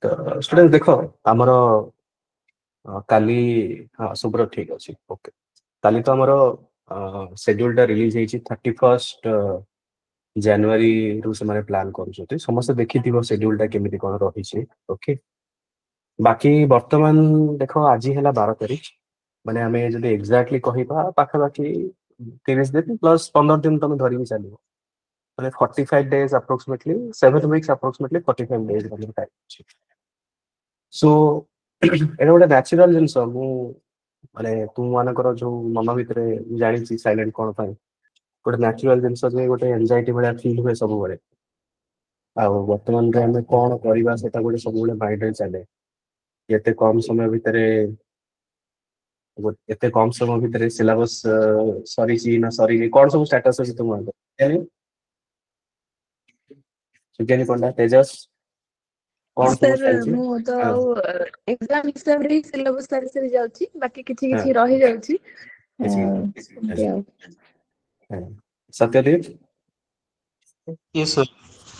ତ ସ୍ଟୁଡେଣ୍ଟ ଦେଖ ଆମର କାଲି ହଁ ସୁବ୍ରତ ଠିକ ଅଛି ଓକେ। କାଲି ତ ଆମର ସେଡ୍ୟୁଲ ଟା ରିଲିଜ ହେଇଛି 31 ଜାନୁଆରୀରୁ ସେମାନେ ପ୍ଲାନ୍ କରୁଛନ୍ତି। ସମସ୍ତେ ଦେଖିଥିବ ସେଡ୍ୟୁଲ ଟା କେମିତି କଣ ରହିଛି। ଓକେ, ବାକି ବର୍ତ୍ତମାନ ଦେଖ ଆଜି ହେଲା 12 ତାରିଖ, ମାନେ ଆମେ ଯଦି ଏକ୍ଜାକ୍ଟଲି କହିବା ପାଖାପାଖି 30 ଦିନ ପ୍ଲସ 15 ଦିନ ତମେ ଧରିକି ଚାଲିବ, ମାନେ 45 days approximately 7 weeks approximately 45 days time ଅଛି। ସୋ ଏଇଟା ଗୋଟେ ନ୍ୟାଚୁରାଲ ଜିନିଷ। ମୁଁ ମାନେ ତୁମ ମାନଙ୍କର ଯୋଉ ମନ ଭିତରେ ମୁଁ ଜାଣିଛି ସାଇଲେଣ୍ଟ କଣ ପାଇଁ, ଗୋଟେ ନ୍ୟାଚୁରାଲ ଜିନିଷ ଯେ ଗୋଟେ ଏନଜାଇଟି ଭଳିଆ ଫିଲ୍ ହୁଏ ସବୁବେଳେ। ଆଉ ବର୍ତ୍ତମାନରେ ଆମେ କଣ କରିବା ସେଟା ଗୋଟେ ସବୁବେଳେ ମାଇଣ୍ଡରେ ଚାଲେ। ଏତେ କମ ସମୟ ଭିତରେ ଏତେ କମ ସମୟ ଭିତରେ ସିଲାବସ ସରିଛି ନା ସରିନି, କଣ ସବୁ ଷ୍ଟାଟସ୍ ଅଛି ତୁମର? ସୁଜ୍ଞାନୀ ପଣ୍ଡା, ତେଜସ୍, କଣ ସବୁ ସାର୍ ଚାଲିଛି? ମୁଁ ତ ହଁ ଆଉ ଏକ୍ଜାମ ହିସାବରେ ହିଁ ସିଲାବସ ସାରି ସାରି ଯାଉଛି, ବାକି କିଛି ହଁ କିଛି ରହିଯାଉଛି। କିଛି ଏମିତି ଆଉ। ହଁ। ସତ୍ୟଦୀପ, Yes, sir.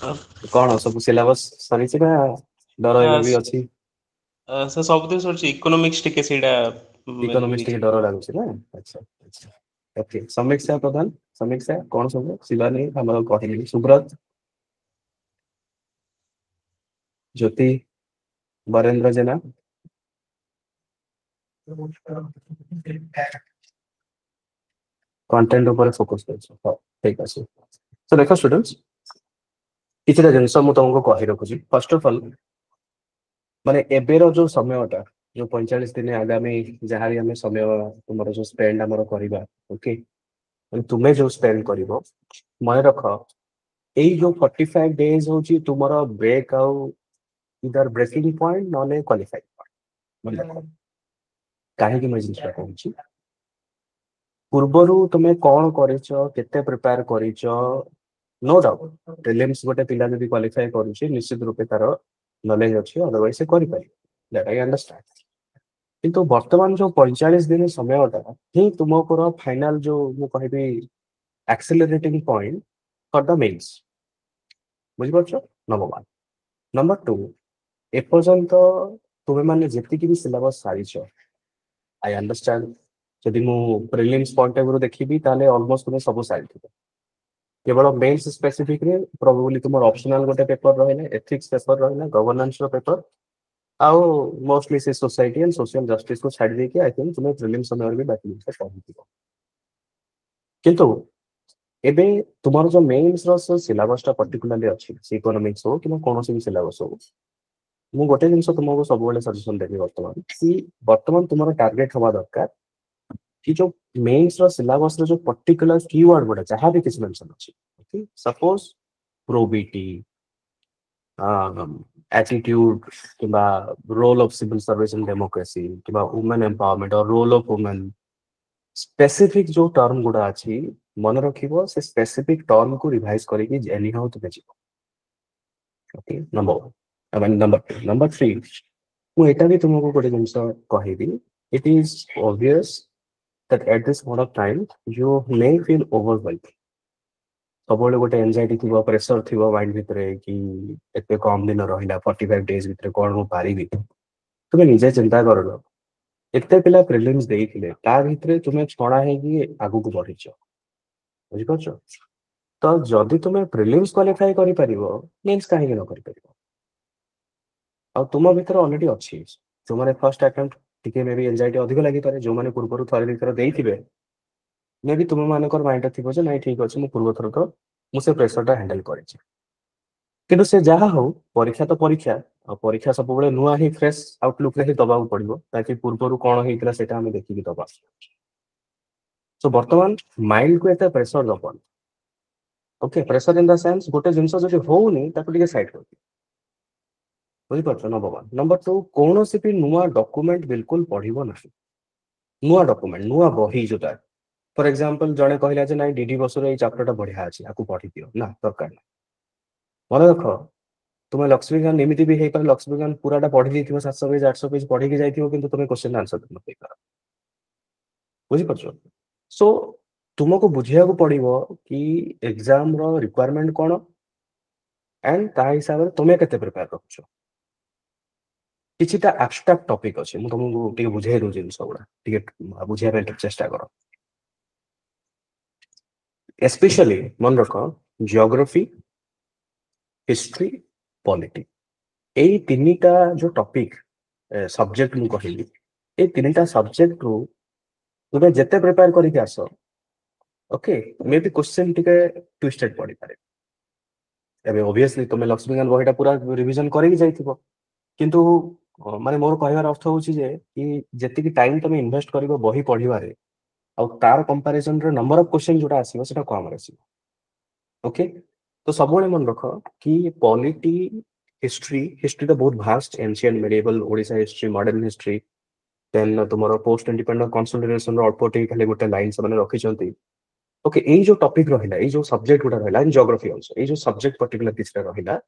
Uh, କଣ ସବୁ ସିଲାବସ ସରିଛି ନା ଡର ଏବେ ବି ଅଛି? ସେ ସବୁଦିନ ସରିଛି, ଇକୋନୋମିକ୍ସ ଟିକେ ସେଇଟା ଇକୋନୋମିକ୍ସ ଟିକେ ମିଳିଛି। ଡର ଲାଗୁଛି ନା? ଆଚ୍ଛା ଆଚ୍ଛା ଓକେ। ସମୀକ୍ଷା ପ୍ରଧାନ, ସମୀକ୍ଷା କଣ ସବୁ? ଶିବାନୀ ଆମର କହିଲି, ସୁବ୍ରତ, ଜ୍ୟୋତି, ବରେନ୍ଦ୍ର ଜେନା, କଣ୍ଟେଣ୍ଟ ଉପରେ ଫୋକସ କରୁଛୁ। ହଉ ଠିକ ଅଛି। ତ ଦେଖ ଷ୍ଟୁଡେଣ୍ଟସ୍, କିଛିଟା ଜିନିଷ ମୁଁ ତମକୁ କହି ରଖୁଛି। ଫାର୍ଷ୍ଟ ଅଫ ଅଲ୍, ମାନେ ଏବେର ଯୋଉ ସମୟଟା, ଯୋଉ 45 ଦିନ ଆଗାମୀ ଯାହା ବି ଆମେ ସମୟ ତୁମର ଯୋଉ ସ୍ପେଣ୍ଡ ଆମର କରିବା, ଓକେ, ତୁମେ ଯୋଉ ସ୍ପେଣ୍ଡ କରିବ, ମନେ ରଖ ଏଇ ଯୋଉ 45 days ହଉଛି ତୁମର ବ୍ରେକ୍ ଆଉ ଇଦର ବ୍ରେକିଂ ପଏଣ୍ଟ ନହେଲେ କ୍ୱାଲିଫାଇଂ ପଏଣ୍ଟ। ମନେ ରଖ, କାହିଁକି ମୁଁ ଏ ଜିନିଷଟା କହୁଛି? ପୂର୍ବରୁ ତୁମେ କଣ କରିଛ, କେତେ ପ୍ରିପେୟାର କରିଛ, ନୋ ଡାଉଟ ପ୍ରିଲିମ୍ସ ଗୋଟେ ପିଲା ଯଦି କ୍ୱାଲିଫାଇ କରୁଛି ନିଶ୍ଚିତ ରୂପେ ତାର ନଲେଜ ଅଛି, ଅଦରୱାଇଜ ସେ କରିପାରିବ, ଦ୍ୟାଟ୍ ଆଇ ଅଣ୍ଡରଷ୍ଟାଣ୍ଡ। କିନ୍ତୁ ବର୍ତ୍ତମାନ ଯୋଉ 45 ଦିନ ସମୟଟା ହିଁ ତୁମଙ୍କର ଫାଇନାଲ ଯୋଉ ମୁଁ କହିବି ଆକ୍ସିଲରେଟିଂ ପଏଣ୍ଟ ଫର ଦ ମେନ୍ସ। ବୁଝିପାରୁଛ? Number one. ନମ୍ବର ଟୁ, ଏପର୍ଯ୍ୟନ୍ତ ତୁମେମାନେ ଯେତିକି ବି ସିଲାବସ ସାରିଛ, ଆଇ ଅଣ୍ଡରଷ୍ଟାଣ୍ଡ ଯଦି ମୁଁ ପ୍ରିଲିମ୍ସ ପଏଣ୍ଟ ଅଫ ଦେଖିବି ତାହେଲେ ଅଲମୋଷ୍ଟ ତୁମେ ସବୁ ସାରିଥିବ। କେବଳ ମେନ୍ସ ସ୍ପେସିଫିକରେ ପ୍ରୋବାବଲି ତୁମର ଅପସନାଲ ଗୋଟେ ପେପର ରହିଲା, ଏଥିକ୍ସ ପେପର ରହିଲା, ଗଭର୍ନାନ୍ସର ପେପର, ଆଉ ମୋଷ୍ଟଲି ସେ ସୋସାଇଟି ଆଣ୍ଡ ସୋସିଆଲ ଜଷ୍ଟିସକୁ ଛାଡ଼ି ଦେଇକି ଆଇ ଥିଙ୍କ ତୁମେ ପ୍ରିଲିମ୍ସ ସମୟରେ ବି ବାକି ଜିନିଷ ପଢ଼ିଥିବ। କିନ୍ତୁ ଏବେ ତୁମର ଯୋଉ ମେନ୍ସର ସିଲାବସଟା ପର୍ଟିକୁଲାରଲି ଅଛି, ସେ ଇକୋନୋମିକ୍ସ ହଉ କିମ୍ବା କୌଣସି ବି ସିଲାବସ ହଉ, ମୁଁ ଗୋଟେ ଜିନିଷ ତୁମକୁ ସବୁବେଳେ ସଜେସନ ଦେବି ବର୍ତ୍ତମାନ କି ବର୍ତ୍ତମାନ ତୁମର ଟାର୍ଗେଟ ହବା ଦରକାର कि जो मेंस ର सिलेबस ର जो पर्टिकुलर कीवर्ड गुड़ा जहां भी किसी मेंशन ଅଛି, ओके, सपोज प्रोबिटी, एटीट्यूड किंबा role of civil service in democracy किंबा वुमेन एम्पावरमेंट और रोल ऑफ वुमेन, स्पेसिफिक जो टर्म गुड़ा अछि मन रखिबो से स्पेसिफिक टर्म को रिवाइज करिकि एनी हाउ तुमे जिवो। Okay, number 1। I mean number 2, number 3, ମୁଁ ଏଟା ବି ତୁମକୁ ଗୋଟେ ଜିନିଷ କହିବି, it is obvious that at this point of time you may feel overwhelmed। ସବୁବେଳେ ଗୋଟେ ଏନଜାଇଟି ଥିବ, ପ୍ରେସର ଥିବ ମାଇଣ୍ଡ ଭିତରେ କି ଏତେ କମ ଦିନ ରହିଲା, 45 days ଭିତରେ କଣ ମୁଁ ପାରିବି? ତୁମେ ନିଜେ ଚିନ୍ତା କରିଲ, ଏତେ ପିଲା ପ୍ରିଲିମ୍ସ ଦେଇଥିଲେ, ତା ଭିତରେ ତୁମେ ଛଣା ହେଇକି ଆଗକୁ ବଢିଛ, ବୁଝିପାରୁଛ? ତ ଯଦି ତୁମେ ପ୍ରିଲିମ୍ସ କ୍ୱାଲିଫାଇ କରିପାରିବ, ମେନ୍ସ କାହିଁକି ନ କରିପାରିବ? ଆଉ ତୁମ ଭିତରେ ଅଲରେଡି ଅଛି ଯୋଉମାନେ ଫର୍ଷ୍ଟ ଆଟେମ୍ପ୍ଟ ଟିକେ ମେ ବି ଏନଜାଇଟି ଅଧିକ ଲାଗିପାରେ, ଯୋଉମାନେ ପୂର୍ବରୁ ଥରେ ଦୁଇ ଥର ଦେଇଥିବେ, ମେ ବି ତୁମ ମାନଙ୍କର ମାଇଣ୍ଡ ଥିବ ଯେ ନାଇଁ ଠିକ ଅଛି, ମୁଁ ପୂର୍ବ ଥର ତ ମୁଁ ସେ ପ୍ରେସରଟା ହ୍ୟାଣ୍ଡେଲ କରିଛି। କିନ୍ତୁ ସେ ଯାହା ହଉ, ପରୀକ୍ଷା ତ ପରୀକ୍ଷା, ଆଉ ପରୀକ୍ଷା ସବୁବେଳେ ନୂଆ ହିଁ ଫ୍ରେଶ ଆଉଟଲୁକରେ ହିଁ ଦବାକୁ ପଡିବ, ତାକି ପୂର୍ବରୁ କଣ ହେଇଥିଲା ସେଇଟା ଆମେ ଦେଖିକି ଦବା। ତ ବର୍ତ୍ତମାନ ମାଇଣ୍ଡକୁ ଏତେ ପ୍ରେସର ଦବନି। Okay, pressure in the sense ଗୋଟେ ଜିନିଷ ଯଦି ହଉନି ତାକୁ ଟିକେ ସାଇଡ କରିଦିଅ, ବୁଝିପାରୁଛ? ନମ୍ବର 1। ନମ୍ବର 2, କୌଣସି ବି ନୂଆ ଡକୁମେଣ୍ଟ ବିଲକୁଲ ପଢିବ ନାହିଁ। ନୂଆ ଡକୁମେଣ୍ଟ, ନୂଆ ବହି ଯୋଉଟା, ଫର ଏକ୍ସାମ୍ପଲ ଜଣେ କହିଲା ଯେ ନାଇଁ ଡିଡି ବସୁର ଏଇ ଚାପ୍ଟରଟା ବଢିଆ ଅଛି, ଆକୁ ପଢିଦିଅ, ନା ଦରକାର ନାହିଁ। ମନେ ରଖ, ତୁମେ ଲକ୍ଷ୍ମୀକାନ୍ତ ଏମିତି ବି ହେଇପାରେ ଲକ୍ଷ୍ମୀକାନ୍ତ ପୁରାଟା ପଢି ଦେଇଥିବ, 700 ପେଜ 800 ପେଜ ପଢିକି ଯାଇଥିବ, କିନ୍ତୁ ତୁମେ କ୍ୱେଶ୍ଚନ ଆନ୍ସର ଦେଇପାର। ବୁଝିପାରୁଛ? ସୋ ତୁମକୁ ବୁଝିବାକୁ ପଡିବ କି ଏକ୍ସାମ ର ରିକ୍ୱାରମେଣ୍ଟ କଣ, ଆଣ୍ଡ ତା ହିସାବରେ ତୁମେ କେତେ ପ୍ରିପେୟାର ରଖୁଛ। किछिटा एब्स्ट्रैक्ट टॉपिक अछि मु तुमको टिके बुझाइ दउ जिंस गुडा टिके बुझिया पे चेष्टा करो स्पेशली मन रख जियोग्राफी हिस्ट्री पॉलिटी एई तीनटा जो टॉपिक सब्जेक्ट मु कहली ए तीनटा सब्जेक्ट रू तुमे जेते प्रिपेयर करिक आस ओके मे बी क्वेश्चन टिके ट्विस्टेड पड़ी पारे एबे ऑब्वियसली तुमे लक्ष्मीकांत बहिटा पूरा रिवीजन करिक जाइथिबो किंतु माने मोर कहबार अर्थ होउची जे कि जेतिकी टाइम तुमे इन्वेस्ट करिवो बही पढिबारे और तार कंपैरिजन रे नंबर ऑफ क्वेश्चन जोटा आसीबो सेटा कम आसीबो ओके तो सबले मन रख कि पॉलिटी हिस्ट्री हिस्ट्री तो बहुत vast ancient medieval Odisha history modern history then तुमरो पोस्ट इंडिपेंडेंट कंसोलिडेशन रो अल्पोटी खाली गोटे लाइन से माने रखी छंती ओके एई जो टॉपिक रहिला एई जो सब्जेक्ट गुडा रहिला इन ज्योग्राफी आल्सो एई जो सब्जेक्ट पर्टिकुलर किछरा रहिला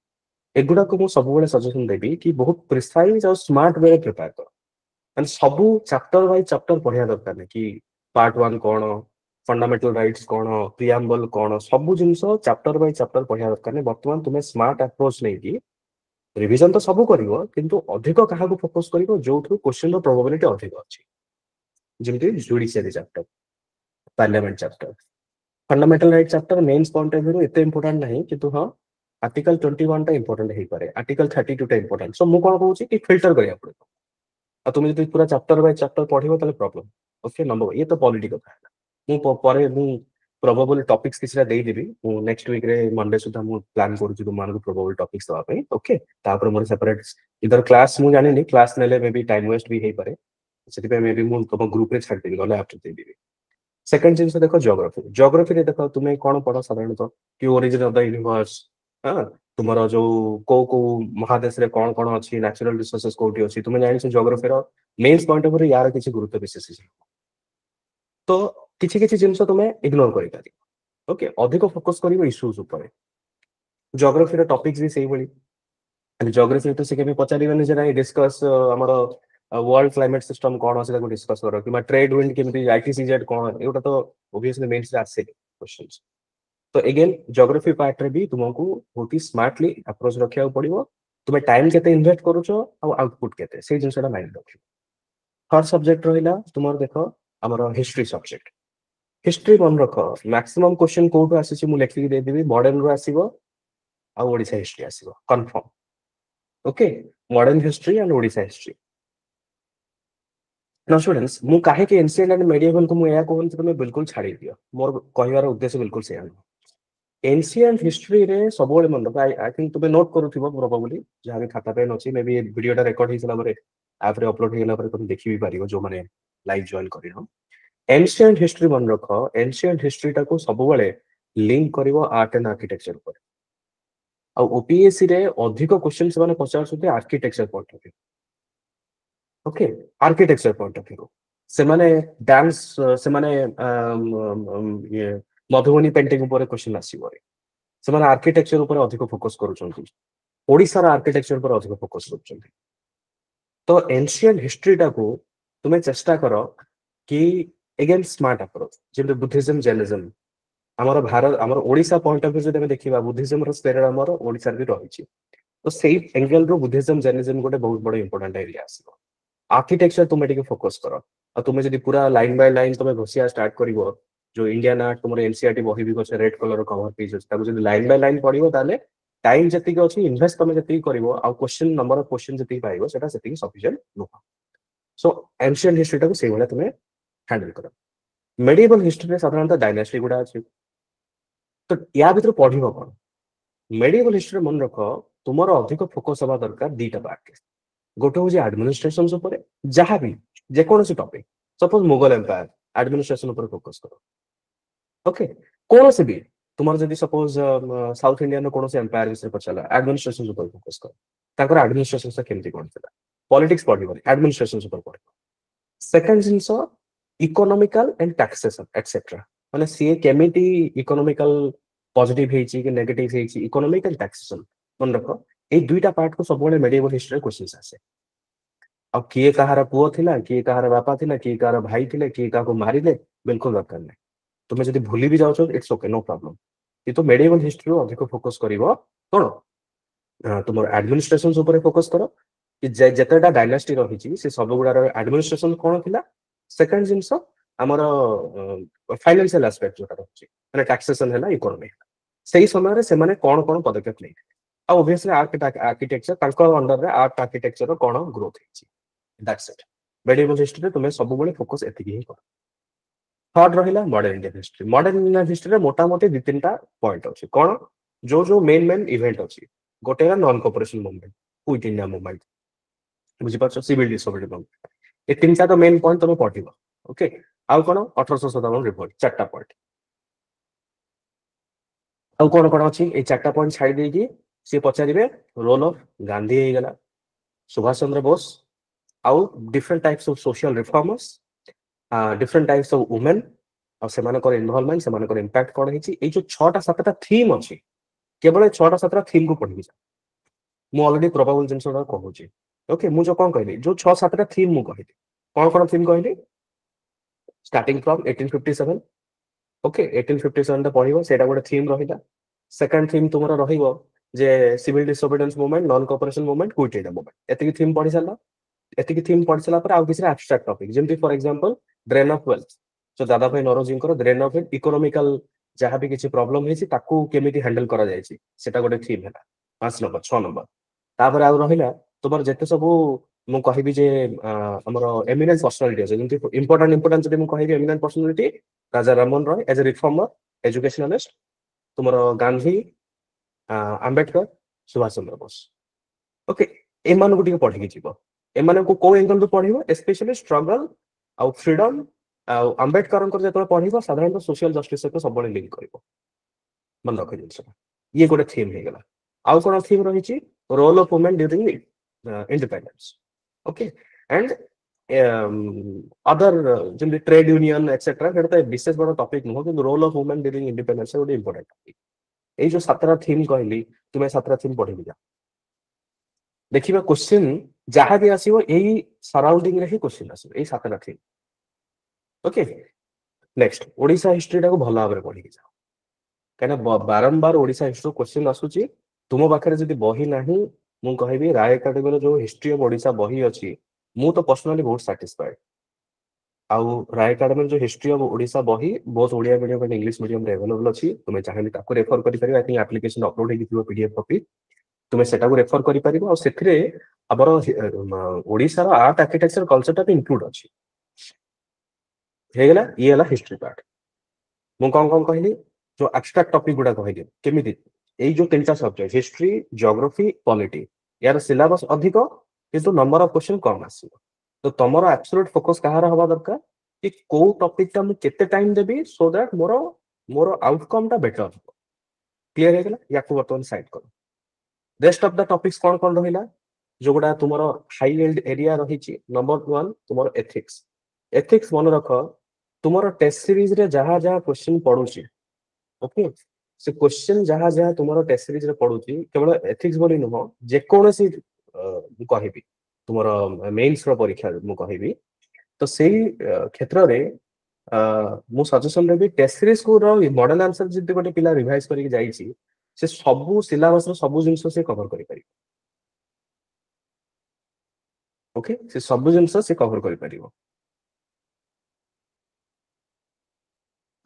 एगुडा को मु सबले सजेशन देबी कि बहुत प्रिसाइज और स्मार्ट वे प्रिपेयर कर माने सबु चैप्टर बाय चैप्टर पढिया दरकार नै कि पार्ट 1 कोन फंडामेंटल राइट्स कोन प्रिएम्बल कोन सबु जिंस चैप्टर बाय चैप्टर पढिया दरकार नै वर्तमान तुमे स्मार्ट अप्रोच नै कि रिवीजन तो सबु करिवो किंतु अधिक काहा को फोकस करिवो जोथु क्वेश्चन रो प्रोबेबिलिटी अधिक अछि जेमति judiciary chapter parliament chapter fundamental right chapter mains point of view एते इंपोर्टेंट नहीं किंतु हां आर्टिकल 21 टा इंपोर्टेंट हे पारे आर्टिकल 32 टा इंपोर्टेंट सो मु कोन कहूची कि फिल्टर करिया पड़े आ तुम जब पूरा चैप्टर बाय चैप्टर पढ़िबो ताले प्रॉब्लम ओके नंबर ये तो पॉलिटी कथा है मु परे मु प्रोबेबल टॉपिक्स किछरा देई देबी मु नेक्स्ट वीक रे मंडे सुधा मु प्लान करू तुम मान को प्रोबेबल टॉपिक्स दवा पे ओके तापर मोर सेपरेट इधर क्लास मु जानि नहीं क्लास नेले मे बी टाइम वेस्ट भी हे पारे सेति पे मे बी मु तुम ग्रुप रे छाड़ देबी गले आफ्टर दे देबी सेकंड जिंस देखो ज्योग्राफी रे देखो तुमे कोन पढो साधारणतः कि ओरिजिन ऑफ द यूनिवर्स हां तुम्हारा जो को महादेश रे कोन कोन अछि नेचुरल रिसोर्सेस कोठी अछि तुमे जानि छ ज्योग्राफी रो मेंस पॉइंट ऑफ व्यू यार किछि गुरुत्व विशेष अछि तो किछि किछि जिंस तुमे इग्नोर करि पारि ओके अधिक फोकस करिवो इश्यूज ऊपर ज्योग्राफी रो टॉपिक्स भी सेही बळी ज्योग्राफी तो से केबे पचारिबेनी जे नाही डिस्कस हमर वर्ल्ड क्लाइमेट सिस्टम कोन अछि ताको डिस्कस करो कि ट्रेड विंड केमति आईटीसीजेड कोन एटा तो ऑब्वियसली मेंस रे आसे क्वेश्चंस तो अगेन ज्योग्राफी पार्ट रे भी तुमको बहुत ही स्मार्टली अप्रोच रखिया पड़िबो तुमे टाइम केते इन्वेस्ट करूछो आ आउटपुट केते से जिंसटा माइंड रखियो थर्ड सब्जेक्ट रहिला तुमर देखो हमर हिस्ट्री सब्जेक्ट हिस्ट्री मन रखो मैक्सिमम क्वेश्चन कोठो आसीछि मु लेखि दे देबी मॉडर्न रो आसीबो आ ओडिसा हिस्ट्री आसीबो confirm okay modern history and Odisha history now students मु काहे के एंशिएंट एंड मेडिएवल को मु या कोन तुमे बिल्कुल छाड़ी दियो मोर कहिवार उद्देश्य बिल्कुल से एंशिएंट हिस्ट्री रे सबोले मन रख आई थिंक तुमे नोट करूथिबो प्रोबेबली जहा भी खाता पेन अछि मे बी वीडियोटा रेकॉर्ड हिसला बरे ऐप रे अपलोड हिला बरे तुम देखि भी पारिबो जो माने लाइव जॉइन करिनो एंशिएंट हिस्ट्री मन रख एंशिएंट हिस्ट्री टा को सबोले लिंक करिवो आर्ट एंड आर्किटेक्चर पर आ ओपीएससी रे अधिक क्वेश्चन से माने पचार सुते architecture point of view okay architecture point of view से माने डांस से माने ये मधुबनी पेंटिंग ऊपर क्वेश्चन आसीबो से आर्किटेक्चर ऊपर अधिक फोकस करूछंती ओडिसा रा आर्किटेक्चर पर अधिक फोकस करूछंती तो एंशिएंट हिस्ट्री टा को तुमे चेष्टा करो कि अगेन स्मार्ट अप्रोच जेम बुद्धिज्म जैनिज्म हमर भारत हमर ओडिसा पॉइंट ऑफ व्यू जे तमे देखिबा बुद्धिज्म रो स्पेयर हमर ओडिसा रे रहिछि तो सेही एंगल रो बुद्धिज्म जैनिज्म गोटे बहुत बड़ इंपोर्टेंट एरिया आसीबो आर्किटेक्चर तुमे टिके फोकस करो आ तुमे जदी पूरा लाइन बाय लाइन तुमे घोसिया स्टार्ट करिवो जो इंडियन आर्ट तुमर एनसीईआरटी बही भी गछ रेड कलर कवर पेज अछि ताको जदी लाइन बाय लाइन पढिबो ताले टाइम जति के अछि इन्वेस्ट तुमे जति करिवो आ क्वेश्चन नंबर ऑफ क्वेश्चन जति पाइबो सेटा सेति सफिशिएंट नो सो एंशिएंट हिस्ट्री टाको सेही वाला तुमे हैंडल करो मेडिएवल हिस्ट्री रे साधारणतः डायनास्टी गुडा अछि तो या भीतर पढिबो कोन मेडिएवल हिस्ट्री मन रखो तुमर अधिक फोकस हवा दरकार दीटा पार्ट गोटे हूँ एडमिनिस्ट्रेशन जहाँ भी जेकोसी topic suppose Mughal empire administration ऊपर फोकस करो ओके कौन से भी तुम जब सपोज साउथ इंडियन कौन से एम्पायर विषय पचारा एडमिनिस्ट्रेशन ऊपर फोकस करो ताकर एडमिनिस्ट्रेशन से केमती कौन था पॉलिटिक्स पढ़िबो एडमिनिस्ट्रेशन ऊपर पढ़िबो सेकंड जिंस इकोनॉमिकल एंड टैक्सेशन एटसेट्रा माने सी केमिटी इकोनॉमिकल पॉजिटिव हेची कि नेगेटिव हेची इकोनॉमिक एंड टैक्सेशन मन रखो ए दुईटा पार्ट को सब मेडिएवल हिस्ट्री क्वेश्चंस आसे अब किए कहार पुओ थिला किए कहार बापा थिला किए कहार भाई थिले किए काको मारिले बिल्कुल दरकार नै तुमे जदी भूली भी जाउछो इट्स ओके नो प्रॉब्लम ये तो मेडिएवल हिस्ट्री रो अधिक फोकस करिवो कोन तुम एडमिनिस्ट्रेशन ऊपर फोकस करो कि जेतेटा डायनास्टी रही से सब गुड़ार एडमिनिस्ट्रेशन कौन थिला सेकंड जिंस हमर फाइनेंशियल एस्पेक्ट जोटा रही माने टैक्सेशन है इकोनॉमी सही समय से माने कौन कौन पदक्षेप नहीं ऑब्वियसली आर्किटेक्चर तांको अंडर रे आर्ट आर्किटेक्चर कौन ग्रोथ है दैट्स इट मेडिवल हिस्ट्री तुम्हें सब बेले फोकस एतिकी ही कर थर्ड रहिला modern Indian history modern Indian history रे मोटामोटी दि तीन पॉइंट अछि कौन जो मेन इवेंट अछि गोटे non cooperation movement quit India movement बुझी पार्छ सिविल डिसोबेडिएंस मूवमेंट ए तीनटा तो मेन पॉइंट तुम पढ़िबो ओके आउ कोन 1857 रिपोर्ट चारटा पॉइंट आउ कोन अछि ए चारटा पॉइंट छाडी देकी से पचारिबे रोल ऑफ गांधी हे गला सुभाष चंद्र बोस आउ different types of social reformers different types of women और सेमानकर इन्वॉल्वमेंट सेमानकर इंपैक्ट कोन हेची ए जो 6टा 7टा थीम अछि केवल 6टा 7टा थीम को पढ़ी जा मु ऑलरेडी प्रोबेबल जिंसडा कहूची ओके मु जो कोन कहली जो 6 7टा थीम मु कहली कोन थीम कहली स्टार्टिंग फ्रॉम 1857 ओके 1857 टा पढ़िबो सेटा गोटे थीम रहिला सेकंड थीम तुमरा रहिबो जे civil disobedience movement non cooperation movement quit India movement एतिकी थीम पढ़ी साला एतिकी थीम पढ़ी साला पर आउ किसी एब्स्ट्रैक्ट टॉपिक जेमति for example drain of wealth जो दादा भाई नरोजी को ड्रेन ऑफ वेल्थ इकोनॉमिकल जहां भी किसी प्रॉब्लम हेछि ताकू केमिति हैंडल करा जायछि सेटा गोटे थीम हैला 5 नंबर 6 नंबर तापर आउ रहिला तुमर जेते सब मु कहिबी जे हमर एमिनेंट पर्सनालिटी अछि जेमति इंपोर्टेंट जदि मु कहिबी eminent personality Raja Rammohan Roy as a reformer educationalist तुमर गांधी आंबेडकर सुभाष चंद्र बोस ओके एमान को टिके पढ़ी जीव एमान को को एंगल तो पढ़िबो स्पेशली स्ट्रगल आउ फ्रीडम आउ आंबेडकर जब पढ़िबो साधारणतः सोशल जस्टिस सहित सब लिंक करिवो मन रख जिंस ये गोटे थीम हे गला आउ कोन थीम रही role of women during independence okay and other जम ट्रेड यूनियन एक्सेट्रा तो विशेष बड़ टॉपिक नुह कि role of women during independence गोटे इंपोर्टेंट टॉपिक ये जो 7टा थीम कहली तुम्हें 7टा थीम पढ़ी जा देखिबा क्वेश्चन जहां भी आसीबो एई सराउंडिंग रे ही क्वेश्चन आसीबो एई 7टा theme okay next Odisha history टाको भलो भाबरे पढ़ी जाओ कहना बारंबार ओडिशा हिस्ट्री क्वेश्चन आसुची तुम पाखरे जदि बही नाही मु कहबी राय एकेडमी रो जो हिस्ट्री ऑफ ओडिशा बही अछि मु तो पर्सनली बहुत सैटिस्फाइड आउ राय एकेडमी जो हिस्ट्री ऑफ ओडिशा बही बहुत Odia medium and English medium रे अवेलेबल अछि तुमे चाहेली ताको रेफर करि परिबा आई थिंक एप्लीकेशन अपलोड हे किथिबो पीडीएफ कॉपी तुमे सेटा को रेफर करि परिबो और सेथिरे अबर ओडिशा रो आर्ट आर्किटेक्चर कल्चर टा इंक्लूड अछि हे गेला ये हला हिस्ट्री पार्ट मु कोन कहली जो एब्स्ट्रैक्ट टॉपिक गुडा कहली केमिति एई जो तीनटा सब्जेक्ट हिस्ट्री ज्योग्राफी पॉलिटी यार सिलेबस अधिक किंतु नंबर ऑफ क्वेश्चन कम आसीबो तो तमरो एब्सोल्यूट फोकस कहार हवा दरकार कि को टॉपिक टा मु केते time Devi so that more outcome टा बेटर हो क्लियर हे गेला या को बर्तन साइड करो रेस्ट ऑफ द टॉपिक्स कौन रहिला जो गुडा तुमरो हाई एल्ड एरिया रहिछि नंबर 1 तुमरो एथिक्स मन रख तुमरो टेस्ट सीरीज रे जहां जहां क्वेश्चन पडुछि ओके से क्वेश्चन जहां जहां तुमरो टेस्ट सीरीज रे पडुछि केवल एथिक्स बोली नुह जे कोनोसी मु कहिबी तुमरो मेंस रो परीक्षा मु कहिबी तो सेही क्षेत्र रे मु सजेशन देबी टेस्ट सीरीज को रो मॉडल आंसर जति गोटे पिला रिवाइज करिक जाईछि से सबु सिलेबस रो सबु जिंस से कवर करि पारि ओके से सबु जिंस से कवर करि परिबो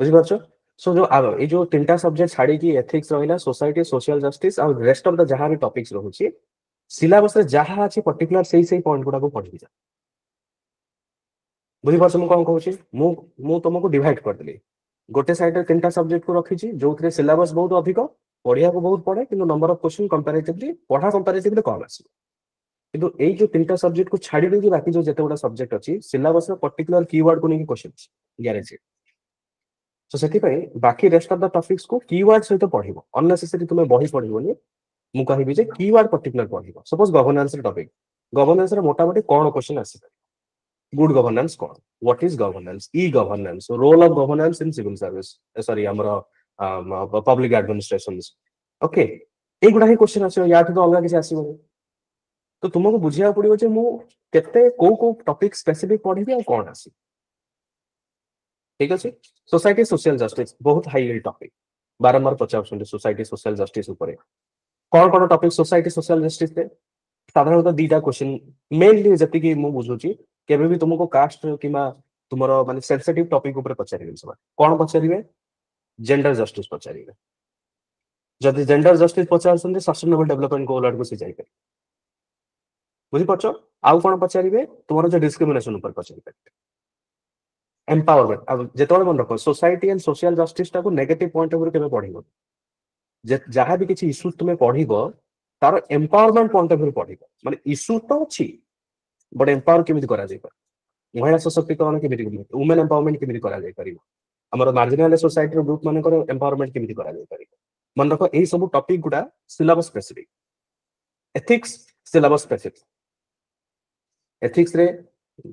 बुझि पारछो सो जो ये जो तीनटा सब्जेक्ट छाड़ी की एथिक्स रहिला सोसाइटी सोशल जस्टिस और रेस्ट ऑफ द जहां भी टॉपिक्स रहउछि सिलेबस रे जहां अछि पर्टिकुलर सही पॉइंट गुडा को पढ़ि जा बुझि पारछो मु कोन कहउछि मु तुमको डिवाइड कर देली गोटे साइड रे तीनटा सब्जेक्ट को रखी छी जो थरे सिलेबस बहुत अधिक पढ़िया को बहुत पड़े किंतु नंबर ऑफ क्वेश्चन कंपैरेटिवली पढ़ा कंपैरेटिवली कम आसी किंतु एई जो तीनटा सब्जेक्ट को छाड़ी दे कि बाकी जो जते गुडा सब्जेक्ट अछि सिलेबस रे पर्टिकुलर कीवर्ड को नहीं क्वेश्चन गारंटी सो सेति पई बाकी रेस्ट ऑफ द टॉपिक्स को कीवर्ड सहित पढ़िबो अननेसेसरी तुमे बही पढ़िबोनी मु कहिबी जे कीवर्ड पर्टिकुलर पढ़िबो सपोज गवर्नेंस रे टॉपिक गवर्नेंस रे मोटा मोटी कोन क्वेश्चन आसी गुड गवर्नेंस कोन what is governance e governance role of governance in civil service sorry हमर पब्लिक एडमिनिस्ट्रेशंस ओके ए गुडा ही क्वेश्चन आसी या तो अलग किसी आसीबो तो तुमको बुझिया पड़िबो जे मु केते को टॉपिक स्पेसिफिक पढ़िबी आ कोन आसी ठीक अछि सोसाइटी सोशल जस्टिस बहुत हाई टॉपिक बारंबार पचार सोसाइटी सोशल जस्टिस ऊपर कौन टॉपिक सोसाइटी सोशल जस्टिस पे साधारणतः दीटा क्वेश्चन मेनली जति मु बुझुची केबे भी तुमको कास्ट किमा तुमरो माने सेंसिटिव टॉपिक ऊपर पचारिबे सब कोन पचारिबे जेंडर जस्टिस पचारिबे जदि gender justice पचारछन्ते sustainable development goal आडको से जाई बुझी पछ आउ कोन पचारिबे तुमरो जो डिस्क्रिमिनेशन ऊपर पचारिबे एम्पावरमेंट अब जेतोले मन रखो सोसाइटी एंड सोशल जस्टिस टाको नेगेटिव पॉइंट ऑफ व्यू केबे पढिबो जहाँ भी किसी इश्यू तुम्हें पढ़िबो तार एम्पावरमेंट पॉइंट ऑफ व्यू पढ़िबो माने इश्यू तो अछि बट एम्पावर केमिति करा जाय पर महिला सशक्तिकरण केमिति वुमेन एम्पावरमेंट केमिति करा जाय परिबो हमर मार्जिनल सोसाइटी रो ग्रुप माने करो एम्पावरमेंट केमिति करा जाय परिबो मन रखो एई सब टॉपिक गुडा syllabus specific ethics syllabus specific ethics रे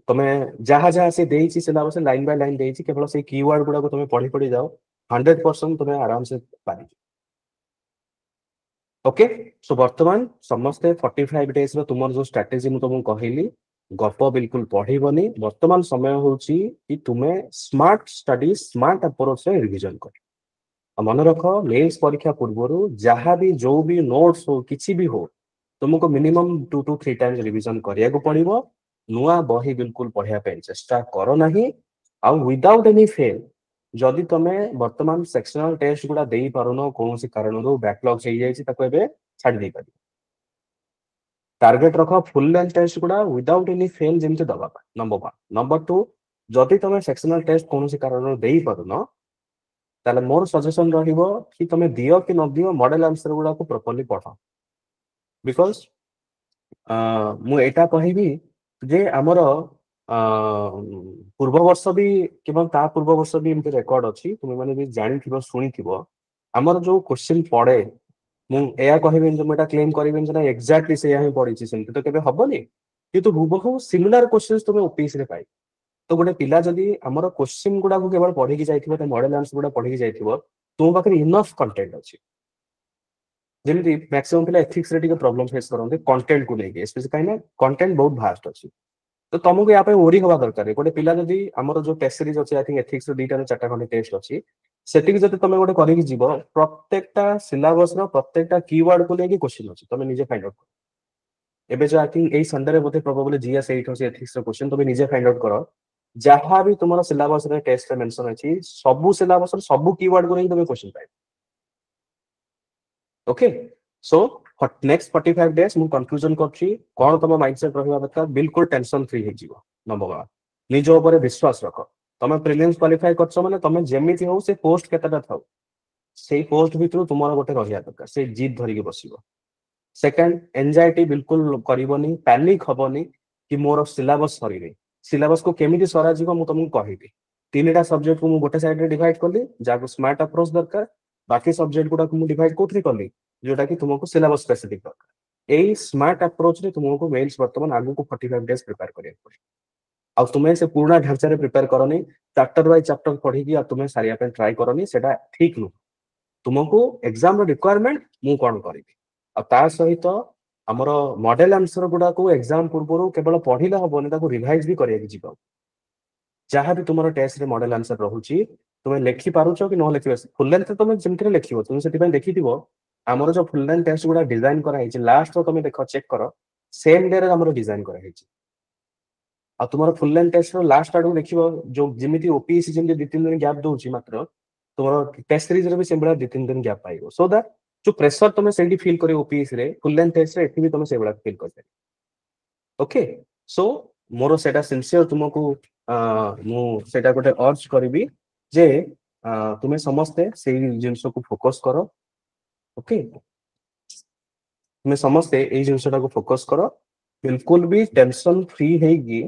तमे जहाँ जहाँ से देइछि सिलेबस लाइन बाय लाइन देइछि केवल से कीवर्ड गुडा को तमे पढ़ी पढ़ी जाओ 100% तमे आराम से पारि ओके सो वर्तमान समस्ते 45 डेज रो तुमर जो स्ट्रेटजी मु तुमको कहली गप बिल्कुल पढ़िबनी वर्तमान समय होची कि तुमे स्मार्ट स्टडी स्मार्ट अप्रोच से रिवीजन कर मन रख मेंस परीक्षा पूर्व जहाँ भी जो भी नोट्स हो किसी भी हो तुमको मिनिमम 2 to 3 टाइम्स रिवीजन करिया को पड़िबो नुआ बही बिल्कुल पढ़िया पे चेष्टा करो नहीं आ विदाउट एनी फेल जदि तमे वर्तमान सेक्शनल टेस्ट गुडा देई पारुनो कोनोसी कारणरो बैकलॉग से जाईछि ताको एबे छाडी देई पारि टार्गेट रखो फुल लेंथ टेस्ट गुडा विदाउट एनी फेल जेमते दबा नंबर 1 नंबर 2 जदि तमे सेक्शनल टेस्ट कोनोसी कारणरो देई पारुनो ताले मोर सजेशन रहिबो कि तमे दियो कि न दियो मॉडल आंसर गुडा को प्रॉपर्ली पढो बिकॉज़ मु एटा कहिबी जे हमर पूर्व वर्ष भी केवल ता पूर्व वर्ष भी एमते रेकॉर्ड अछि तुमे माने भी जानि थिबो सुनि थिबो हमर जो क्वेश्चन पड़े मु एया कहिबे जे मेटा क्लेम करिबेन जे ना एग्जैक्टली से यही पढिछि सेमते तो केबे हबनी किंतु हुबहु सिमिलर क्वेश्चंस तुमे ओपीएससी रे पाइ तो गोटे पिला जदि हमर क्वेश्चन गुडा को केवल पढि कि जाइथिबो त मॉडल आंसर गुडा पढि कि जाइथिबो तुम पाखरे इनफ कंटेंट अछि जेमति मैक्सिमम पिला एथिक्स रे टिके प्रॉब्लम फेस करते कंटेंट को लेके स्पेशली काइना कंटेंट बहुत भास्ट अछि तो तुमको या पे ओरी हवा दरकार गोटे पिला जदि हमर जो टेस्ट सीरीज अछि आई थिंक एथिक्स रो दीटा चारटा खंडे टेस्ट अछि सेटिक जदि तुम गोटे करिक जीवो प्रत्येकटा सिलेबस रो प्रत्येकटा कीवर्ड को लेके क्वेश्चन अछि तुम निजे फाइंड आउट करो एबे जो आई थिंक एई संडे रे बोथे प्रोबेबली जीएस 8 होसी एथिक्स रो क्वेश्चन तुम निजे फाइंड आउट करो जहाँ भी तुमरो सिलेबस रे टेस्ट रे मेंशन अछि सब सिलेबस रो सब कीवर्ड को लेके तुम क्वेश्चन पाइ ओके सो नेक्स्ट 45 डेज मु कंक्लूजन करछि कोन तम माइंडसेट रहबा दरकार बिल्कुल टेंशन फ्री हे जीवो नंबर 1 निज ऊपर विश्वास रख तमे प्रीलिम्स क्वालिफाई करछ माने तमे जेमिति हो से पोस्ट केतटा थाउ सेही पोस्ट भितरु तुमर गोटे रहिया दरकार से जीत धरि के बसिबो सेकंड एंजाइटी बिल्कुल करिवोनी पैनिक हबोनी कि मोर सिलेबस सरीरे सिलेबस को केमिति सरा जीवो मु तुमको कहिबी तीनटा सब्जेक्ट को मु गोटे साइड रे डिवाइड करली जाको स्मार्ट अप्रोच दरकार बाकी सब्जेक्ट गुडा को मु डिवाइड कोथि करली जोटा कि तुमको सिलेबस स्पेसिफिक दरकार एई स्मार्ट अप्रोच रे तुमको मेल्स वर्तमान आगु को 45 डेज प्रिपेयर करिया पड़े आ तुमे से पूर्ण ढांचा रे प्रिपेयर करनी चैप्टर बाय चैप्टर पढ़ी कि आ तुमे सारिया पे ट्राई करनी सेटा ठीक नु तुमको एग्जाम रो रिक्वायरमेंट मु कोन करिबी आ ता सहित हमर मॉडल आंसर गुडा को एग्जाम पूर्व केवल पढ़िले हबोनी ताको रिवाइज भी करिया कि जीवो जहाँ भी तुम टेस्ट रे मॉडल आंसर रहुची तुम लिखि पारुछ कि न लिखि फुल लेंथ तुम जेमति लिखिबो तुम सेति पे देखिथिबो हमर जो फुल लेंथ टेस्ट गुडा डिजाइन करा हिची लास्ट तो तुम देखो चेक करो सेम डे रे हमर डिजाइन करा हिची आ तुमर फुल लेंथ टेस्ट रो लास्ट आडू देखिबो जो जेमिति ओपीएससी जेमति 2-3 दिन गैप दोउची मात्र तुमर टेस्ट सीरीज रे भी सेम बडा 2-3 दिन गैप पाइबो सो दैट जो प्रेशर तुम सेठी फील करियो ओपीएससी रे फुल लेंथ टेस्ट रे एठी भी तुम से बडा फील करते ओके सो मोर सेटा सिंसियर तुमको मु सेटा गोटे अर्ज करबी जे तुमे समस्ते सेही जिंस को फोकस करो ओके तुमे समस्ते एई जिंसटा को फोकस करो बिल्कुल भी टेंशन फ्री हेगी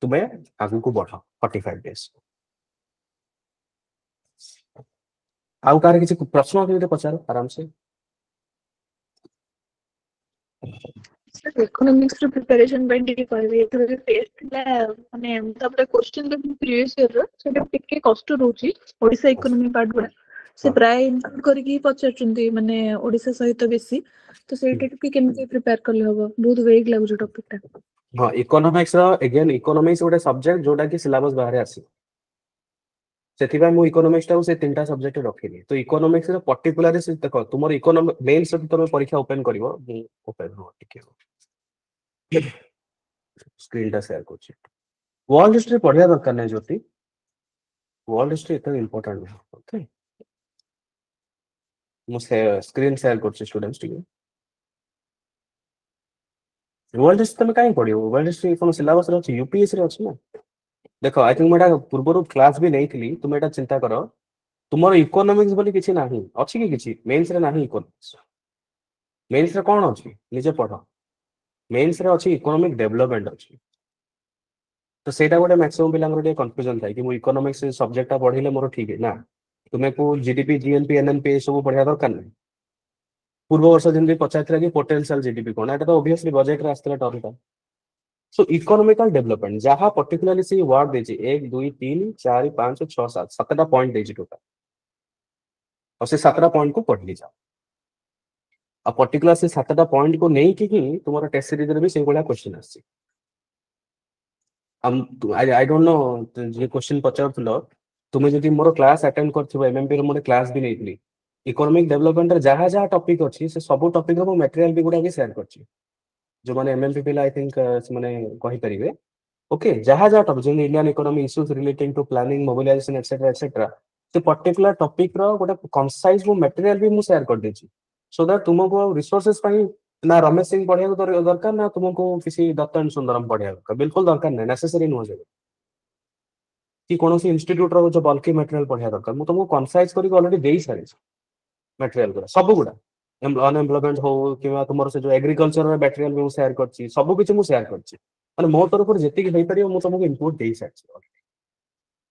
तुमे आगु को बढ़ो 45 डेज आउ कार किसी प्रश्न के पचारो आराम से सर इकोनॉमिक्स रो प्रिपरेशन ପାଇଁ ଟିକେ କହିବେ ଏଥର जो टेस्ट ला माने तापर क्वेश्चन जो प्रीवियस ईयर रो सेटा ଟିକେ कष्ट रहउची ओडिसा इकोनॉमी पार्ट गुडा से प्राय इनक्लूड करके पचारचंती माने ओडिसा सहित बेसी तो सेटा टिके केमते प्रिपेयर करले होबो बहुत वेग लागु टॉपिक ता हाँ इकोनॉमिक्स रो अगेन इकोनॉमिक्स गोटे सब्जेक्ट जोटा कि सिलेबस बाहर आसी सेथिबा मु इकोनॉमिक्स टा से तीनटा सब्जेक्ट रखिली तो इकोनॉमिक्स रो पर्टिकुलरली से देखो तुमर इकोनॉमिक मेंस तुम परीक्षा ओपन करिवो ओपन हो टिके स्क्रीन टा शेयर करछि वर्ल्ड हिस्ट्री पढ़िया दरकार नै ज्योति वर्ल्ड हिस्ट्री इतना इंपोर्टेंट है ओके मुझे स्क्रीन शेयर करछि स्टूडेंट्स टिके वर्ल्ड हिस्ट्री तमे काई पढ़ियो वर्ल्ड हिस्ट्री कोन सिलेबस रे अछि यूपीएससी रे अछि ना देखो आई थिंक मेटा पूर्वरु क्लास भी नै थिली तुम एटा चिंता करो तुमर इकोनॉमिक्स बोली किछि नाही अछि कि किछि मेंस रे नाही इकोनॉमिक्स मेंस रे कोन अछि निजे पढ़ो मेंस रे अछि इकोनॉमिक डेवलपमेंट अछि तो सेटा गोटे मैक्सिमम पिलांगर गोटे कंफ्यूजन थाई कि मु इकोनॉमिक्स सब्जेक्टटा पढिले मोर ठीक है ना तुमे को जीडीपी जीएनपी एनएनपी सब पढ़िया दरकार नै पूर्व वर्ष जेमि पचारथिला कि पोटेंशियल जीडीपी कोन एटा तो ऑब्वियसली बजेट रे आस्तला टर्मटा सो इकोनॉमिकल डेवलपमेंट जहां पर्टिकुलरली से वर्ड देछि 1 2 3 4 5 6 7 7टा पॉइंट देछि टोटल और से 7टा पॉइंट को पढ़ ली जाओ आ पर्टिकुलर से 7टा पॉइंट को नहीं कि तुम्हारा टेस्ट सीरीज रे भी से गोला क्वेश्चन आछि आई डोंट नो जे क्वेश्चन पचारथलो तुमे जदि मोर क्लास अटेंड करथिबो एमएमपी रे मोर क्लास भी नैथिली इकोनॉमिक डेवलपमेंट रे जहां जहां टॉपिक अछि से सब टॉपिक रो मटेरियल भी गुडा भी शेयर करछि जो माने एमएमपी पिला आई थिंक से माने कहि परिबे ओके जहां जहां टॉपिक जे Indian economy issues relating to planning mobilization etcetera से पर्टिकुलर टॉपिक रो गोटे कंसाइज वो मटेरियल भी मु शेयर कर देछि सो दैट तुमको रिसोर्सेज पई ना रमेश सिंह पढ़िया दरकार ना तुमको किसी दत्तन सुंदरम पढ़िया दरकार बिल्कुल दरकार नहीं नेसेसरी नुह जे कि कौन इंस्टीट्यूट रो जो बल्कि मटेरियल पढ़िया दरकार मु तुमको कंसाइज करके ऑलरेडी देई सारी मटेरियल गुड़ा सब गुड़ा अनएम्प्लॉयमेंट हो कि तुम से जो एग्रीकल्चर मटेरियल भी शेयर करछि सब किछि मु शेयर करछि माने मो तरफ जेति कि हेई परियो मु तुमको इनपुट देई सारी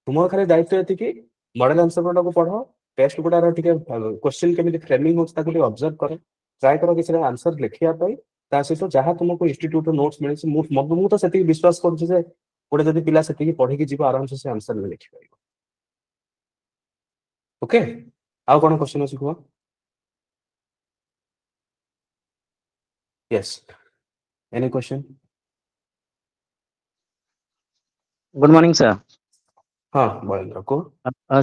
तुम खाली दायित्व एति कि मॉडल आंसर गुड़ा को पढ़ो टेस्ट गुड़ा टिके क्वेश्चन केमिति फ्रेमिंग होछ ताको टिके ऑब्जर्व करो ट्राई करो किसी आंसर लिखिया पई ता सहित जहां तुमको इंस्टीट्यूट नोट्स मिले मु तो सेति विश्वास करछि जे गोटे जदि पिला सेति पढ़ी कि जीव आराम से आंसर में लिखि पाइबो ओके आउ कोन क्वेश्चन अछि को yes any question good morning sir हां महेंद्र को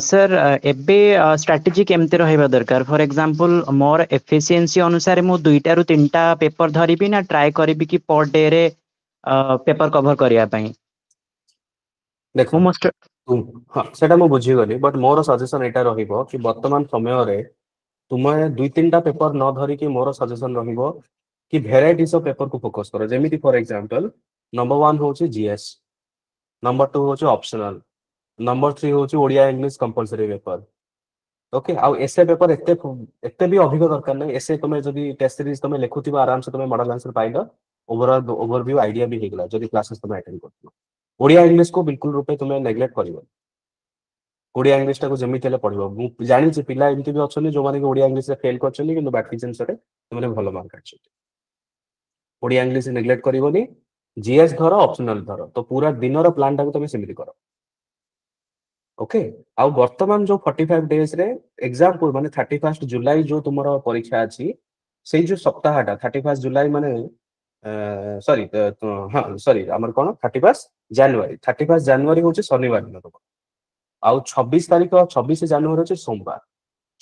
सर एबे स्ट्रेटजी केमते रहइबा दरकार फॉर एग्जांपल मोर एफिशिएंसी अनुसार मु दुईटा रु तीनटा पेपर धरिबी ना ट्राई करबी कि पर डे रे पेपर कवर करिया पई देखो हां सेटा मु बुझी गली बट मोर सजेशन एटा रहिबो कि वर्तमान समय रे तुमे दुई तीनटा पेपर न धरि कि मोर सजेशन रहिबो कि वेराइटीज ऑफ पेपर को फोकस करो जेमिति फॉर एग्जांपल नंबर 1 होची जीएस नंबर 2 होची ऑप्शनल नंबर 3 होची Odia English compulsory paper okay आउ एसए पेपर एते भी अधिक दरकार नै एसए तुमे जदी टेस्ट सीरीज तुमे लेखुतिबा आराम से तुमे model answer pilo overall overview idea भी हेगला जदी क्लासेस तुमे अटेंड करथिबो ओडिया इंग्लिश को बिल्कुल रूपे तुमे नेग्लेक्ट करिवो ओडिया इंग्लिश टा को जेमिति हेले पढिबो मु जानि जे पिला एमति भी अछन जो माने ओडिया इंग्लिश रे फेल करछन किंतु बाकी जिंस रे तुमे भलो मार्क आछन ओडिया इंग्लिश नेग्लेक्ट करिवोनी जीएस धरो ऑप्शनल धरो तो पूरा दिन रो प्लान टा को तुमे सिमिति करो ओके आउ वर्तमान जो 45 डेज रे एग्जाम को माने 31 जुलाई जो तुमरो परीक्षा अछि सेई जो सप्ताहटा 31 जुलाई माने सॉरी हां सॉरी हमर कोन 31 जनवरी 31 जनवरी होचे शनिवार दिन तो आउ 26 तारिख 26 जनवरी होचे सोमवार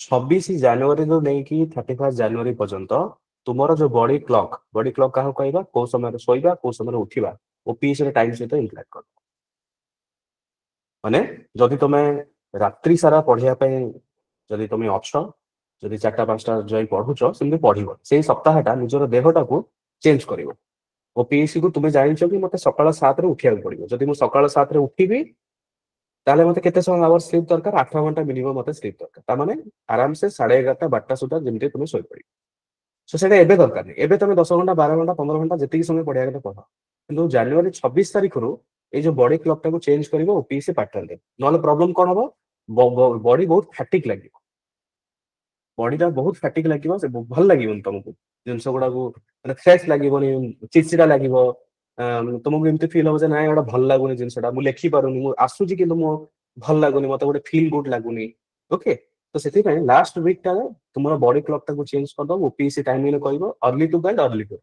26 जनवरी रो नै कि 31 जनवरी पर्यंत तुमरो जो बॉडी क्लॉक काहो कहबा को समय रे सोइबा को समय रे उठिबा ओपीएस रे टाइम से तो इंटरैक्ट कर माने जदि तुमे रात्रि सारा पढ़िया पे जदि तुमे अछ जदि 4टा 5टा जय पढुचो सिंधे पढिबो सेही सप्ताहटा निजर देहटा को चेंज करिवो ओपीएससी को तुमे जानिछो कि मते सकाळ 7 रे उठिया पड़िबो जदि मु सकाळ 7 रे उठिबी ताले मते केते समय आवर स्लीप दरकार 8 घंटा मिनिमम मते स्लीप दरकार ता माने आराम से 11:30 12टा सुधा जेमते तुमे सोई पड़ी सो सेटा एबे दरकार नै एबे तुमे 10 घंटा 12 घंटा 15 घंटा जेतिकी समय पढिया के पढ किंतु जनवरी 26 तारिख रो ए जो बॉडी क्लॉक टा को चेंज करिवो ओपीएससी पैटर्न दे नले प्रॉब्लम कोन हबो बॉडी बहुत फैटिक लागिवो बॉडी टा बहुत फैटिक लागिवो से भल लागिवो तुमको जिंस गुडा को माने फ्रेश लागिवोनी चिचिडा लागिवो तुमको एमती फील हो जे ना एटा भल लागुनी जिंसटा मु लेखि पारुनी मु आसुजी किंतु मु भल लागुनी मते गोटे फील गुड लागुनी ओके तो सेति पय लास्ट वीक टा तुमरो बॉडी क्लॉक टा को चेंज कर दो ओपीएससी टाइमिंग रे कहबो early to bed early to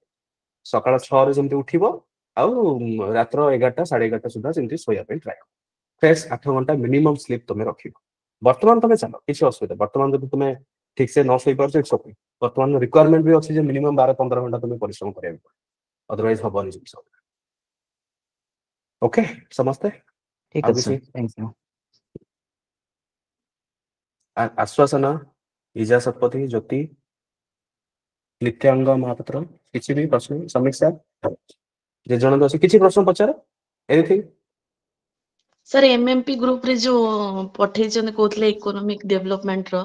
सकाळ 6 रे जेमती उठिबो आउ रात्र 11टा 11:30 सुधा जेमती सोया पे ट्राई फ्रेश 8 घंटा मिनिमम स्लीप तुमे रखिबो वर्तमान तुमे चलो किछि असुविधा वर्तमान जदि तुमे ठीक से न सोई परछो इट्स ओके वर्तमान रिक्वायरमेंट भी अछि जे मिनिमम 12 15 घंटा तुमे परिश्रम करिया अदरवाइज हबनी जिंस ओके समझते ठीक आउ है सर, किसी थैंक यू। आश्वासन इजा शतपथी ज्योति नित्यांग महापात्र किसी भी प्रश्न समीक्षा जे जन दोषी किसी प्रश्न पचार एनीथिंग सर एमएमपी ग्रुप रे जो पठेइछन कोथले इकोनॉमिक डेवलपमेंट रो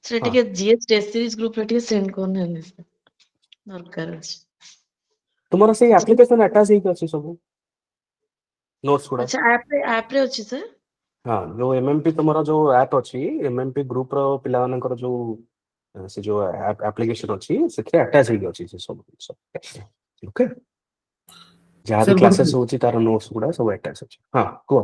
से हाँ टिके जीएस टेस्ट सीरीज ग्रुप रे टिके सेंड करन हने सर दरकार अछि। तुम्हारा से एप्लीकेशन अटैच ही अछि सब नोट्स गुडा अच्छा ऐप रे अछि सर। हाँ जो एमएमपी तुम्हारा जो ऐप अछि एमएमपी ग्रुप रो पिला मानकर जो से जो एप्लीकेशन अछि सेथे अटैच ही अछि से सब ओके जहाँ भी सर क्लासेस होची तार नोट्स गुडा सब अटैच अछि हाँ को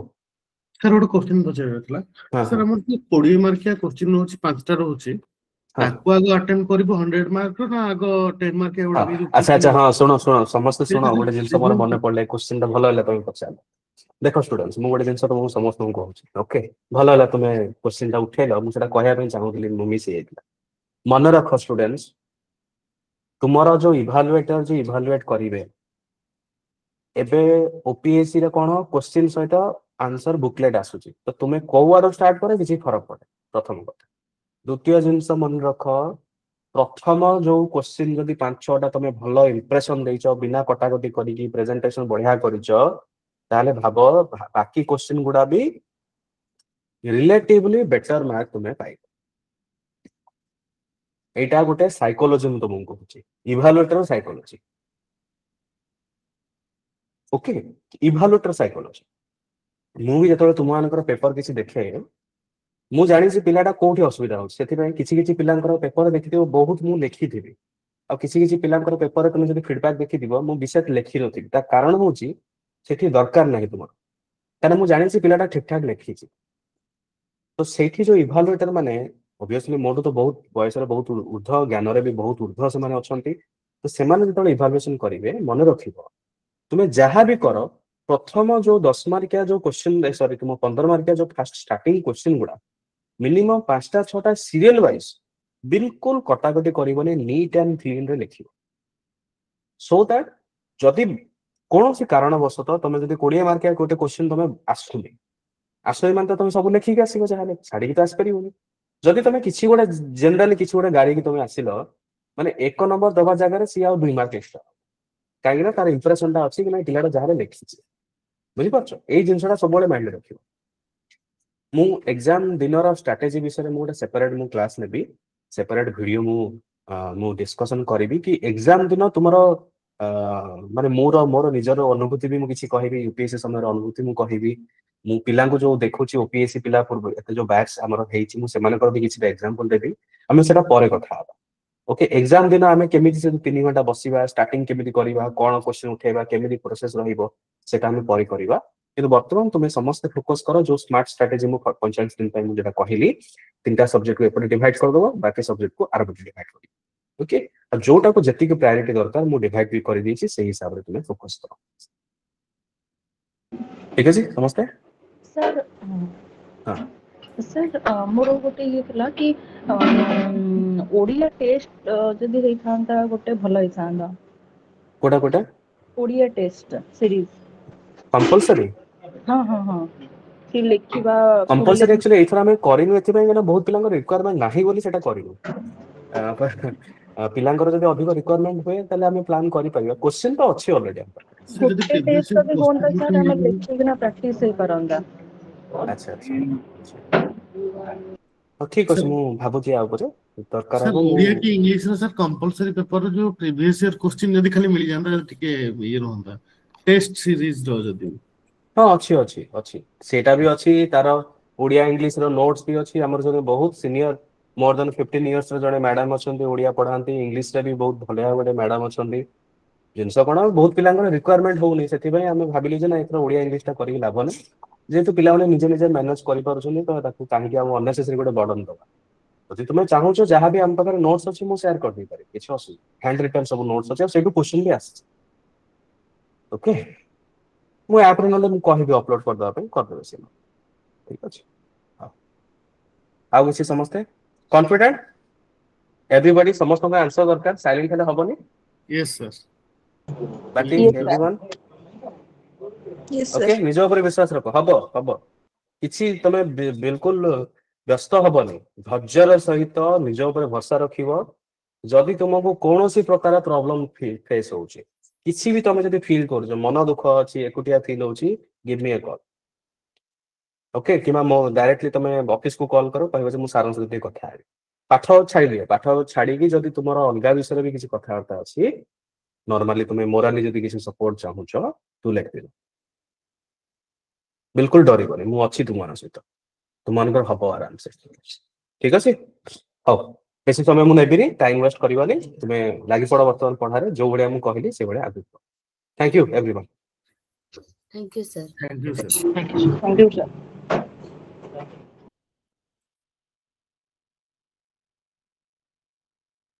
सर गोटे क्वेश्चन पचारला हाँ सर हाँ हमर 20 मार्किया क्वेश्चन होची 5टा रहउची हाँ ताको आगो अटेंड करबो 100 मार्क रो ना आगो 10 मार्क एवडा हाँ भी जो अच्छा अच्छा क्वेश्चन हाँ सुनो सुनो समस्त सुनो गोटे जिनस मोर मन प्रेजेंट पड़ले क्वेश्चन टा भलो हला तुम पचार देखो स्टूडेंट्स मु गोटे जिनस तुमको समस्त को कहूची ओके भलो हला तुमे क्वेश्चन टा उठेलो मु सेटा कहया पे चाहूतली मु मिस हेतला मन रख स्टूडेंट्स तुम्हारा जो इभालुएटर जो इभालुएट करिवे एबे ओपीएससी रे कोन क्वेश्चन सहित आंसर बुकलेट आसुची तो तुमे कोवारो स्टार्ट करे किछि फरक पड़े प्रथम कथा द्वितीय जिनस मन रख प्रथम जो क्वेश्चन जदि 5-6टा तुम भलो इंप्रेशन देइछ बिना कटाकटी करिकी प्रेजेंटेशन बढ़िया करिछ ताले भाबो बाकी क्वेश्चन गुडा भी रिलेटिवली बेटर मार्क तुमे पाइ एटा गोटे साइकोलॉजी मु तुमको कहूची इभालुएटर साइकोलॉजी ओके इभालुएटर साइकोलॉजी मु भी जतले तुम मानकर पेपर किसी देखे मु जानि से पिलाटा कोठी असुविधा हो सेति पय किछि किछि पिलांकर पेपर देखिथिबो बहुत मु लेखिथिबि आ किछि किछि पिलांकर पेपर तुम जदि फीडबैक देखिथिबो मु विशेष लेखि नथिबि ता कारण होची सेठी दरकार नाही तुमर कारण मु जानि से पिलाटा ठीक ठाक लेखिछि तो सेठी जो इभालुएटर माने ऑब्वियसली मोटो तो बहुत बयस रे बहुत ऊर्ध्व ज्ञान रे भी बहुत ऊर्ध्व से माने अछंती तो सेमाने जतले इभालुएशन करिवे मन रखिबो तुमे जहां भी करो प्रथम जो 10 मार्किया जो क्वेश्चन सॉरी तुम 15 मार्किया जो फर्स्ट स्टार्टिंग क्वेश्चन गुडा मिनिमम 5टा 6टा सीरियल वाइज बिल्कुल कटाकटी करबने नीट एंड क्लीन रे लिखिबो सो दैट जदि कौन सी कारणवशतः तुम जदि 20 मार्किया गोटे क्वेश्चन तुम आसुनी आसोई मान तुम सब लेखिक आसो जहाँ छाड़ी तो आसपार जदि तुम किसी गोटे जेनराली किसी गोटे गाड़ी की तुम आसिल माने 1 नंबर दबा जगह सी आ 2 मार्क एक्स्ट्रा कहीं तार इंप्रेशन टा अच्छी कि ना पिलाटा जहाँ लिखी बुझिपार यही जिनसा सब माइंड रख मु एग्जाम दिन स्ट्राटेजी विषय में गोटे सेपरेट मु क्लास नेबी सेपरेट वीडियो मु डिस्कशन करी कि एग्जाम दिन तुम माने मोर निजर अनुभूति भी मुझे कहि यूपीएससी समय अनुभूति मु कहि मु पिला जो देखुची ओपीएससी पिला पूर्व एते जो बैच हमर हेछि मु सेमानकर भी किछि एग्जांपल देबी हमें सेटा परे कथा हबा ओके एग्जाम दिन आमे केमिति से 3 घंटा बसिबा स्टार्टिंग केमिति करिबा कोन क्वेश्चन उठेबा केमिति प्रोसेस रहिबो सेटा हमें परे करिबा किंतु वर्तमान तुमे समस्त फोकस करो जो स्मार्ट स्ट्रेटजी मु 45 दिन पय मु जेटा कहिली तीनटा सब्जेक्ट को एपटे डिवाइड कर दबो बाकी सब्जेक्ट को आर डिवाइड कर ओके जोटा को जति के प्रायोरिटी दरकार मु डिवाइड भी कर देछि सेही हिसाब रे तुमे फोकस करो ठीक है जी समझते सर हाँ सर मोर गोटे ये थिला कि ओडिया टेस्ट जदि हेई थांता गोटे भलो हेई थांता कोटा कोटा ओडिया टेस्ट सीरीज कंपलसरी हाँ हाँ हाँ कि लिखिबा कंपलसरी एक्चुअली एथरा हमें करिनु एथि पय बहुत पिलांग रिक्वायरमेंट नाही बोली सेटा करिनु पिलांकर जदि अधिक रिक्वायरमेंट हुए ताले हमें प्लान करि परिबा क्वेश्चन तो अछि ऑलरेडी हम सर जदि गोटे प्रीवियस टेस्ट भी होंता सर हम क्वेश्चन लिखिकिना प्रैक्टिस हेई परंदा अच्छा अच्छा ठीक अछि सर मु भाबुची आ ऊपर दरकार सर हबो मु ओडिया की इंग्लिश रे सर कंपलसरी पेपर जो प्रीवियस ईयर क्वेश्चन जदि खाली मिल जांदा टिके ये रहंदा टेस्ट सीरीज रो जदि हाँ अच्छी अच्छी अच्छी सेटा भी अच्छी तार ओडिया इंग्लिश रो नोट्स भी अच्छी हमर जने बहुत सीनियर मोर देन 15 इयर्स रो जने मैडम अछंती ओडिया पढांती इंग्लिश रे भी बहुत भले गोटे मैडम अछंती जिनस कोन बहुत पिलांकर रिक्वायरमेंट होउनी सेति भाई हम भाबिली जे ना एथरा ओडिया इंग्लिश टा करी लाभ नै जेतु पिला माने निजे निजे मैनेज करि पारुछनी तो ताकू काहे हम अननेसेसरी गोटे बर्डन दबा जदि तुमे चाहूछो जहां भी हम पाखरे नोट्स अछि मु शेयर कर दी पारे किछ असुविधा हैंड रिटन सब नोट्स अछि सेटु क्वेश्चन भी आसी ओके मु ऐप रे नले मु कहि अपलोड कर दबा पे कर देबे से ठीक अछि आ किसी समझते कॉन्फिडेंट एवरीबॉडी समस्त का आंसर दरकार साइलेंट हेले हबनी यस सर बाकी Yes, sir. Everyone Yes, okay sir. निज ऊपर विश्वास रख हब किछि तमे बिल्कुल व्यस्त हबनी धैर्यर सहित निज ऊपर भरोसा रखिबो जदि तुमको कौनसी प्रकार प्रॉब्लम फेस होउची किछि भी तमे जदि फील करू मन दुख अछि एकुटिया फील होउची give me a call okay keema मो डायरेक्टली तमे ऑफिस को कॉल करो कहबो जे मु सारन सहित कथा है पाठ छाड़ी दिए पाठ छाड़ी की जदि तुमर अलगा विषय भी किछि कथावार्ता अछि नॉर्मली तुमे मोराली जदि किछि सपोर्ट चाहूछ तू लेट दे बिल्कुल डरिबनी मु अछि तुमन सहित तुमनकर हब आराम से ठीक अछि हो बेसी समय मु नेबिनी टाइम वेस्ट करबानी तुमे लागि पड़ वर्तमान पढ़ारे जो भलिया मु कहली से भलिया आगु thank you everyone thank you sir thank you sir Thank you, sir.